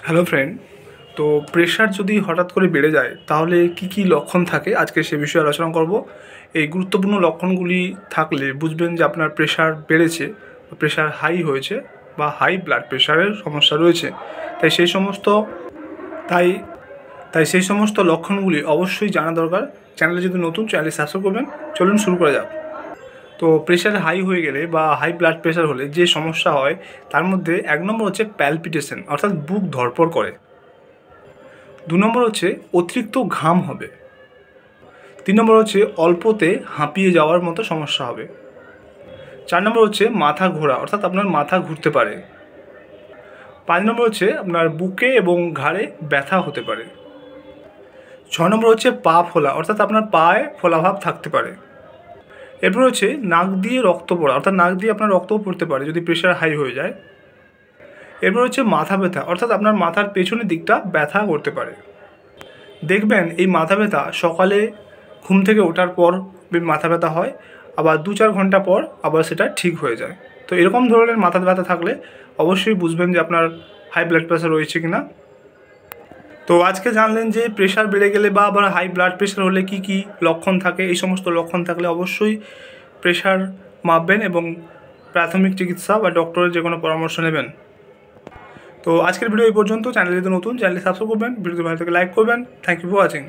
Hello friend. তো pressure যদি হঠাৎ করে বেড়ে যায় তাহলে কি কি লক্ষণ থাকে আজকে সে বিষয়ে আলোচনা করব। এই গুরুত্বপূর্ণ লক্ষণগুলি থাকলে বুঝবেন যে আপনার প্রেশার বেড়েছে, প্রেশার হাই হয়েছে বা হাই ব্লাড প্রেশারের সমস্যা রয়েছে। তাই সেই সমস্ত তাই তাই সেই সমস্ত লক্ষণগুলি অবশ্যই জানা দরকার। চ্যানেলে যদি নতুন, চ্যানেলে সাবস্ক্রাইব করবেন। চলুন শুরু করা যাক। তো প্রেশার হাই হয়ে গেলে বা হাই ব্লাড প্রেশার হলে যে সমস্যা হয় তার মধ্যে 1 নম্বর হচ্ছে প্যালপিটেশন, অর্থাৎ বুক ধড়ফড় করে। 2 নম্বর হচ্ছে অতিরিক্ত ঘাম হবে। 3 নম্বর হচ্ছে অল্পতে হাঁপিয়ে যাওয়ার মতো সমস্যা হবে। 4 নম্বর হচ্ছে মাথা ঘোরা, অর্থাৎ আপনার মাথা ঘুরতে পারে। 5 নম্বর হচ্ছে আপনার বুকে এবং ঘাড়ে ব্যথা হতে পারে। 6 নম্বর হচ্ছে পা ফোলা, অর্থাৎ আপনার পায়ে ফোলাভাব থাকতে পারে। এরপর হচ্ছে নাক দিয়ে রক্ত পড়া, অর্থাৎ নাক দিয়ে আপনার রক্তও পড়তে পারে যদি প্রেশার হাই হয়ে যায়। এরপর হচ্ছে মাথা ব্যথা, অর্থাৎ আপনার মাথার পেছনের দিকটা ব্যথা করতে পারে। দেখবেন এই মাথা ব্যথা সকালে ঘুম থেকে ওঠার পর মাথা ব্যথা হয়, আবার 2-4 ঘন্টা পর আবার সেটা ঠিক হয়ে যায়। তো এরকম ধরনের মাথা ব্যথা থাকলে অবশ্যই বুঝবেন যে আপনার হাই ব্লাড প্রেশার রয়েছে কিনা। তো আজকে জানলেন যে প্রেশার বেড়ে গেলে বা আবার হাই ব্লাড প্রেশার হলে কি কি লক্ষণ থাকে। এই সমস্ত লক্ষণ থাকলে অবশ্যই প্রেশার মাপবেন এবং প্রাথমিক চিকিৎসা বা ডক্টরের যে কোনো পরামর্শ নেবেন। তো আজকের ভিডিও এই পর্যন্ত। চ্যানেলে যদি নতুন, চ্যানেলে সাবস্ক্রাইব করবেন, ভিডিওটি ভালো থেকে লাইক করবেন। Thank you for watching.